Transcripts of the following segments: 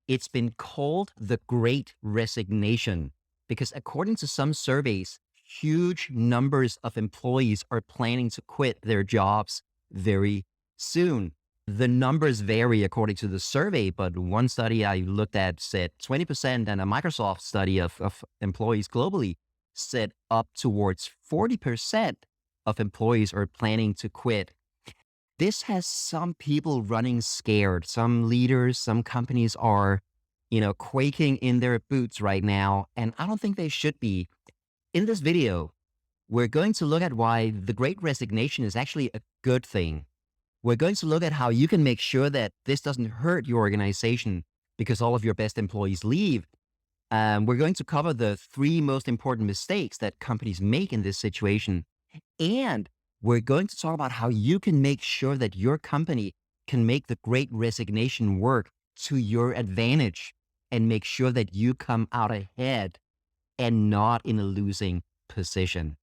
It's been called the Great Resignation because, according to some surveys, huge numbers of employees are planning to quit their jobs very soon. The numbers vary according to the survey, but one study I looked at said 20%, and a Microsoft study of employees globally said up towards 40% of employees are planning to quit. This has some people running scared. Some leaders, some companies are, quaking in their boots right now, and I don't think they should be. In this video, we're going to look at why the Great Resignation is actually a good thing. We're going to look at how you can make sure that this doesn't hurt your organization because all of your best employees leave. We're going to cover the three most important mistakes that companies make in this situation. And we're going to talk about how you can make sure that your company can make the Great Resignation work to your advantage and make sure that you come out ahead and not in a losing position.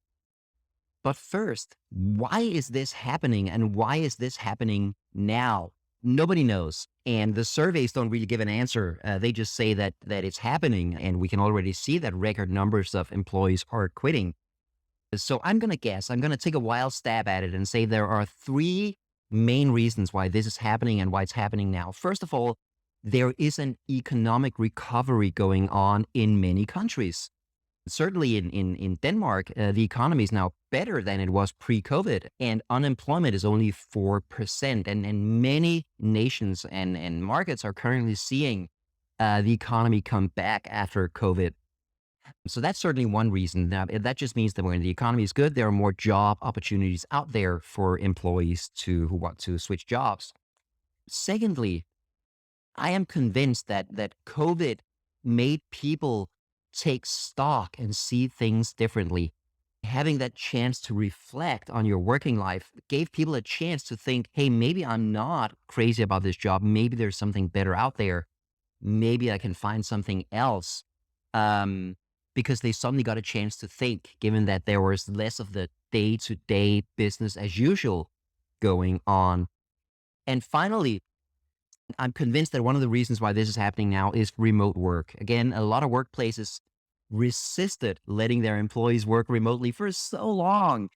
But first, why is this happening and why is this happening now? Nobody knows. And the surveys don't really give an answer. They just say that it's happening, and we can already see that record numbers of employees are quitting. So I'm going to guess, I'm going to take a wild stab at it and say there are three main reasons why this is happening and why it's happening now. First of all, there is an economic recovery going on in many countries. Certainly in Denmark, the economy is now better than it was pre-COVID, and unemployment is only 4%. And many nations and markets are currently seeing the economy come back after COVID. So that's certainly one reason. Now, that just means that when the economy is good, there are more job opportunities out there for employees who want to switch jobs. Secondly, I am convinced that COVID made people take stock and see things differently. Having that chance to reflect on your working life gave people a chance to think, hey, maybe I'm not crazy about this job. Maybe there's something better out there. Maybe I can find something else. Because they suddenly got a chance to think, given that there was less of the day-to-day business as usual going on. And finally, I'm convinced that one of the reasons why this is happening now is remote work. Again, a lot of workplaces resisted letting their employees work remotely for so long.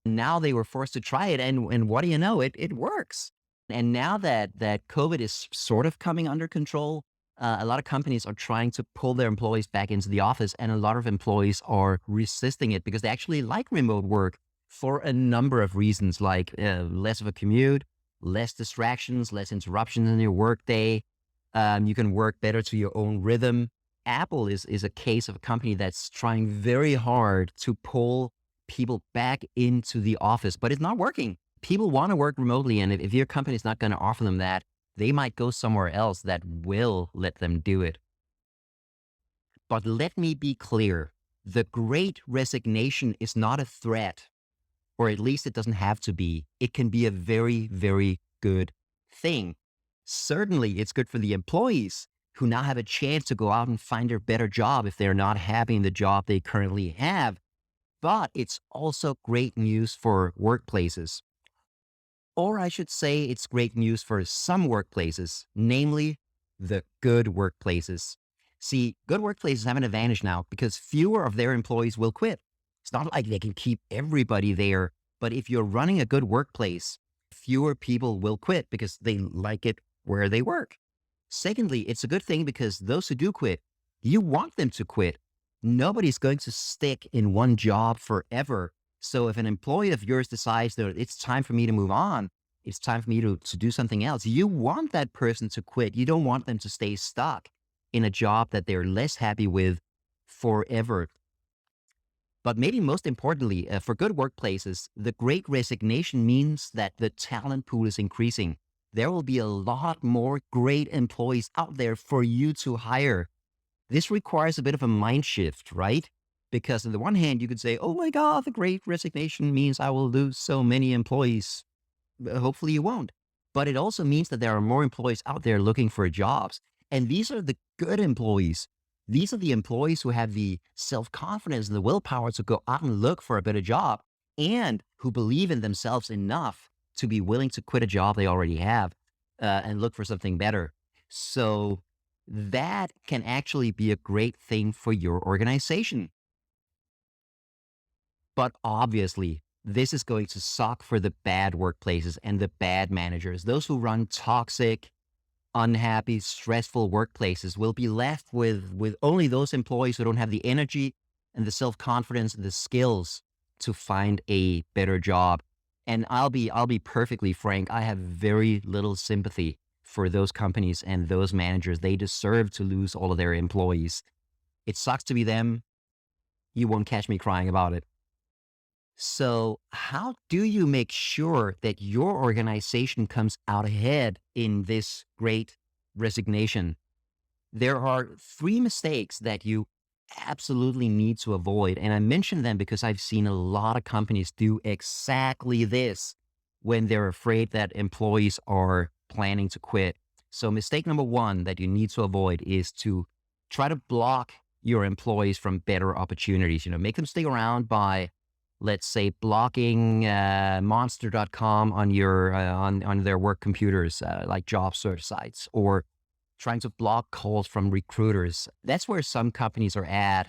Now they were forced to try it, and what do you know? It works. And now that COVID is sort of coming under control, a lot of companies are trying to pull their employees back into the office, and a lot of employees are resisting it because they actually like remote work for a number of reasons, like less of a commute, less distractions, less interruptions in your workday. You can work better to your own rhythm. Apple is a case of a company that's trying very hard to pull people back into the office, but it's not working. People want to work remotely, and if your company is not going to offer them that, they might go somewhere else that will let them do it. But let me be clear. The Great Resignation is not a threat, or at least it doesn't have to be. It can be a very, very good thing. Certainly, it's good for the employees who now have a chance to go out and find a better job if they're not happy in the job they currently have. But it's also great news for workplaces. Or I should say it's great news for some workplaces, namely the good workplaces. See, good workplaces have an advantage now because fewer of their employees will quit. It's not like they can keep everybody there, but if you're running a good workplace, fewer people will quit because they like it where they work. Secondly, it's a good thing because those who do quit, you want them to quit. Nobody's going to stick in one job forever. So if an employee of yours decides that it's time for me to move on, it's time for me to do something else, you want that person to quit. You don't want them to stay stuck in a job that they're less happy with forever. But maybe most importantly, for good workplaces, the Great Resignation means that the talent pool is increasing. There will be a lot more great employees out there for you to hire. This requires a bit of a mind shift, right? Because on the one hand, you could say, oh my God, the Great Resignation means I will lose so many employees. Hopefully you won't. But it also means that there are more employees out there looking for jobs. And these are the good employees. These are the employees who have the self-confidence and the willpower to go out and look for a better job and who believe in themselves enough to be willing to quit a job they already have and look for something better. So that can actually be a great thing for your organization. But obviously, this is going to suck for the bad workplaces and the bad managers. Those who run toxic, unhappy, stressful workplaces will be left with only those employees who don't have the energy and the self-confidence and the skills to find a better job. And I'll be perfectly frank, I have very little sympathy for those companies and those managers. They deserve to lose all of their employees. It sucks to be them. You won't catch me crying about it. So, how do you make sure that your organization comes out ahead in this great resignation? There are three mistakes that you absolutely need to avoid. And I mention them because I've seen a lot of companies do exactly this when they're afraid that employees are planning to quit. So, mistake number one that you need to avoid is to try to block your employees from better opportunities. Make them stay around by, let's say, blocking monster.com on your on their work computers, like job search sites, or trying to block calls from recruiters. That's where some companies are at.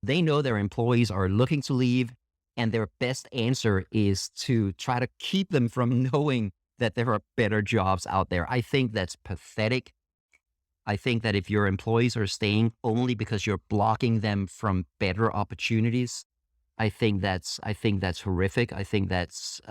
They know their employees are looking to leave, and their best answer is to try to keep them from knowing that there are better jobs out there. I think that's pathetic. I think that if your employees are staying only because you're blocking them from better opportunities, I think that's horrific. I think that's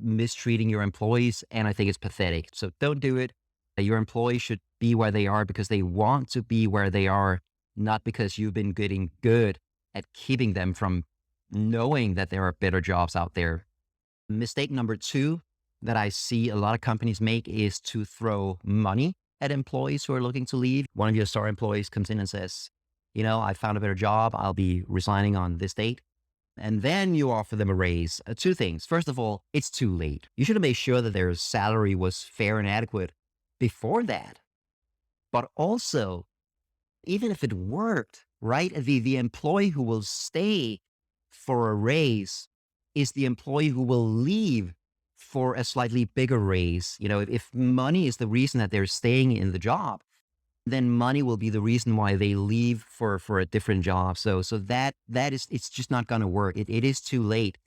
mistreating your employees, and I think it's pathetic. So don't do it. Your employees should be where they are because they want to be where they are, not because you've been getting good at keeping them from knowing that there are better jobs out there. Mistake number two that I see a lot of companies make is to throw money at employees who are looking to leave. One of your star employees comes in and says, I found a better job. I'll be resigning on this date. And then you offer them a raise. Two things. First of all, it's too late. You should have made sure that their salary was fair and adequate before that. But also, even if it worked, right? The employee who will stay for a raise is the employee who will leave for a slightly bigger raise. If money is the reason that they're staying in the job, then money will be the reason why they leave for a different job. So that is, it's just not going to work. It is too late,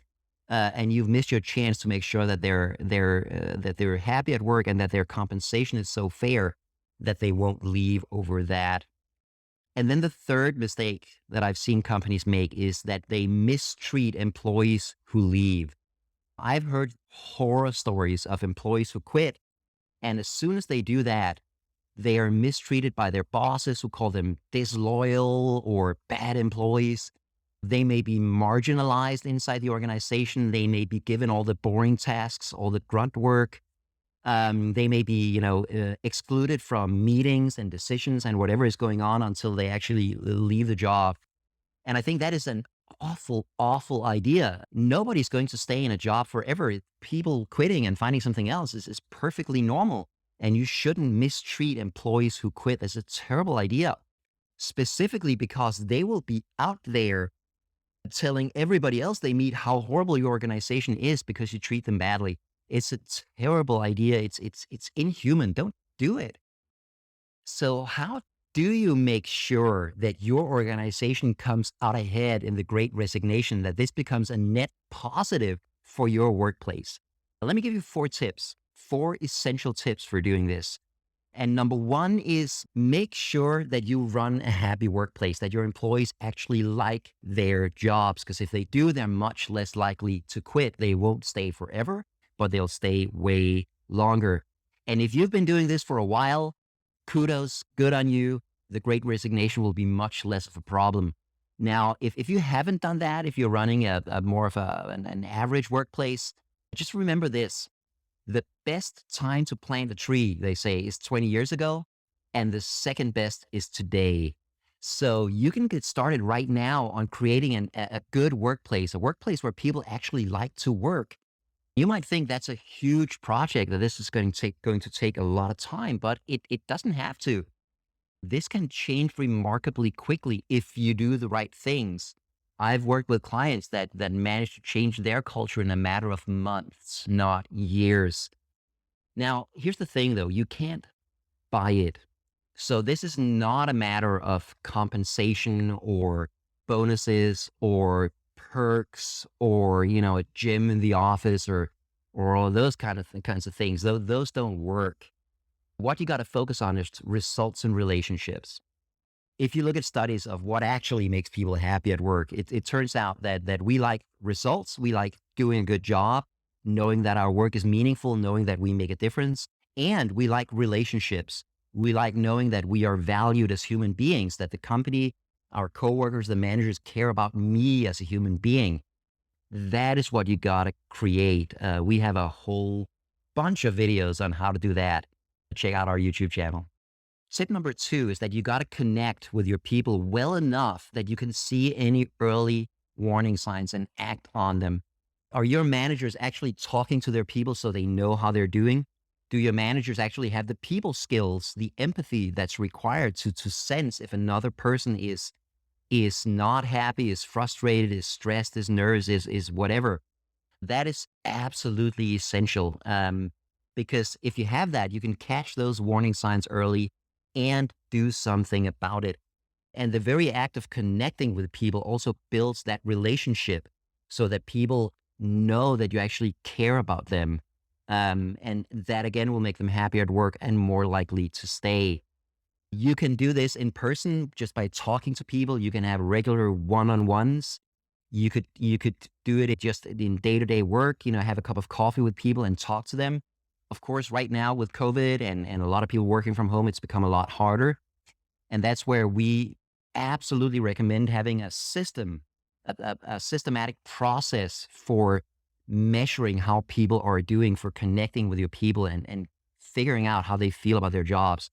and you've missed your chance to make sure that they're happy at work and that their compensation is so fair that they won't leave over that. And then the third mistake that I've seen companies make is that they mistreat employees who leave. I've heard horror stories of employees who quit, and as soon as they do that, they are mistreated by their bosses who call them disloyal or bad employees. They may be marginalized inside the organization. They may be given all the boring tasks, all the grunt work. They may be, excluded from meetings and decisions and whatever is going on until they actually leave the job. And I think that is an awful, awful idea. Nobody's going to stay in a job forever. People quitting and finding something else is perfectly normal. And you shouldn't mistreat employees who quit. That's a terrible idea, specifically because they will be out there telling everybody else they meet how horrible your organization is because you treat them badly. It's a terrible idea. It's inhuman. Don't do it. So how do you make sure that your organization comes out ahead in the great resignation, that this becomes a net positive for your workplace? Let me give you four essential tips for doing this. And number one is make sure that you run a happy workplace, that your employees actually like their jobs. Because if they do, they're much less likely to quit. They won't stay forever, but they'll stay way longer. And if you've been doing this for a while, kudos, good on you. The great resignation will be much less of a problem. Now, if you haven't done that, if you're running a more of an average workplace, just remember this. The best time to plant a tree, they say, is 20 years ago, and the second best is today. So you can get started right now on creating a good workplace, a workplace where people actually like to work. You might think that's a huge project, that this is going to take a lot of time, but it doesn't have to. This can change remarkably quickly if you do the right things. I've worked with clients that managed to change their culture in a matter of months, not years. Now, here's the thing though, you can't buy it. So this is not a matter of compensation or bonuses or perks or, a gym in the office or all those kinds of things. Those don't work. What you got to focus on is results and relationships. If you look at studies of what actually makes people happy at work, it turns out that we like results, we like doing a good job, knowing that our work is meaningful, knowing that we make a difference, and we like relationships. We like knowing that we are valued as human beings, that the company, our coworkers, the managers care about me as a human being. That is what you gotta create. We have a whole bunch of videos on how to do that. Check out our YouTube channel. Tip number two is that you got to connect with your people well enough that you can see any early warning signs and act on them. Are your managers actually talking to their people so they know how they're doing? Do your managers actually have the people skills, the empathy that's required to sense if another person is not happy, is frustrated, is stressed, is nervous, is whatever? That is absolutely essential. Because if you have that, you can catch those warning signs early and do something about it. And the very act of connecting with people also builds that relationship so that people know that you actually care about them. And that again will make them happier at work and more likely to stay. You can do this in person just by talking to people. You can have regular one-on-ones. You could do it just in day-to-day work, have a cup of coffee with people and talk to them. Of course, right now with COVID and a lot of people working from home, it's become a lot harder. And that's where we absolutely recommend having a system, a systematic process for measuring how people are doing, for connecting with your people and figuring out how they feel about their jobs.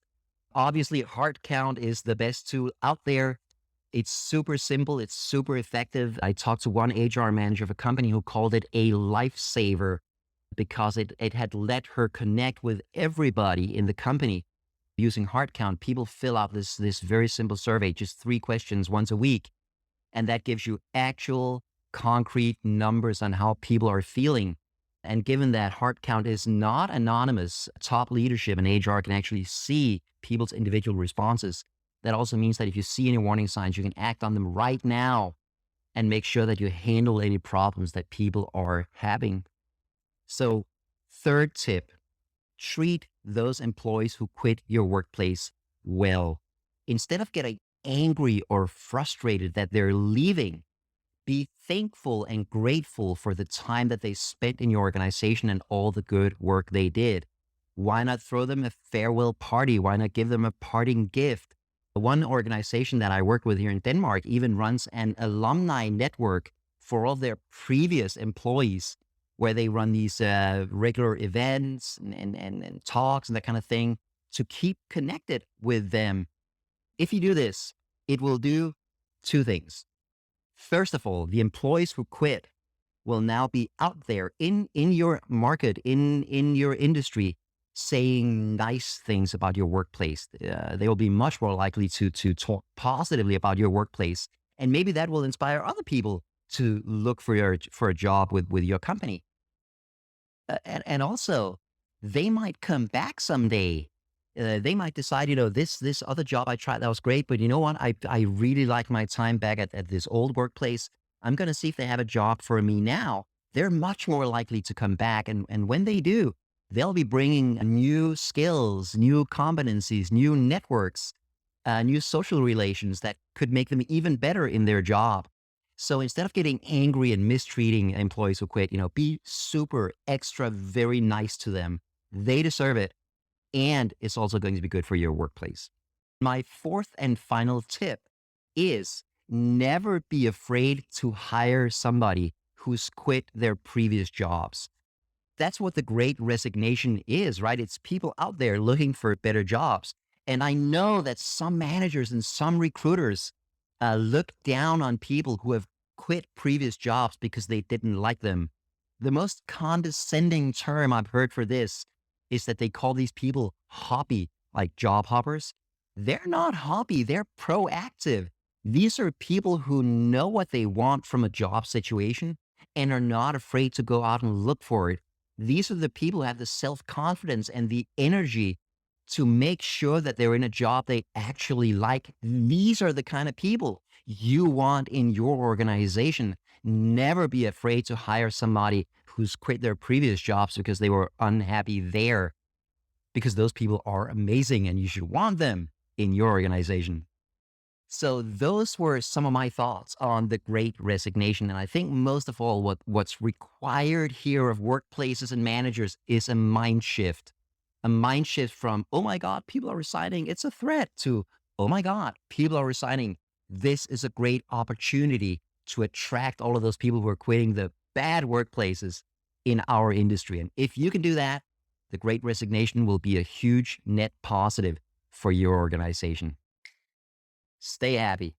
Obviously, heart count is the best tool out there. It's super simple. It's super effective. I talked to one HR manager of a company who called it a lifesaver because it had let her connect with everybody in the company using heart count. People fill out this very simple survey, just 3 questions once a week. And that gives you actual concrete numbers on how people are feeling. And given that heart count is not anonymous, top leadership and HR can actually see people's individual responses. That also means that if you see any warning signs, you can act on them right now and make sure that you handle any problems that people are having. So, third tip, treat those employees who quit your workplace well. Instead of getting angry or frustrated that they're leaving, be thankful and grateful for the time that they spent in your organization and all the good work they did. Why not throw them a farewell party? Why not give them a parting gift? One organization that I work with here in Denmark even runs an alumni network for all their previous employees, where they run these regular events and talks and that kind of thing to keep connected with them. If you do this, it will do two things. First of all, the employees who quit will now be out there in your market, in your industry, saying nice things about your workplace. They will be much more likely to talk positively about your workplace, and maybe that will inspire other people to look for a job with your company. And also, they might come back someday. They might decide, this other job I tried, that was great, but you know what? I really like my time back at this old workplace. I'm going to see if they have a job for me now. They're much more likely to come back. And when they do, they'll be bringing new skills, new competencies, new networks, new social relations that could make them even better in their job. So instead of getting angry and mistreating employees who quit, be super extra, very nice to them. They deserve it. And it's also going to be good for your workplace. My fourth and final tip is never be afraid to hire somebody who's quit their previous jobs. That's what the Great Resignation is, right? It's people out there looking for better jobs. And I know that some managers and some recruiters look down on people who have quit previous jobs because they didn't like them. The most condescending term I've heard for this is that they call these people hoppy, like job hoppers. They're not hoppy, they're proactive. These are people who know what they want from a job situation and are not afraid to go out and look for it. These are the people who have the self confidence and the energy to make sure that they're in a job they actually like. These are the kind of people you want in your organization. Never be afraid to hire somebody who's quit their previous jobs because they were unhappy there, because those people are amazing and you should want them in your organization. So those were some of my thoughts on the Great Resignation. And I think most of all, what's required here of workplaces and managers is a mind shift from, oh my God, people are resigning. It's a threat, to, oh my God, people are resigning. This is a great opportunity to attract all of those people who are quitting the bad workplaces in our industry. And if you can do that, the Great Resignation will be a huge net positive for your organization. Stay happy.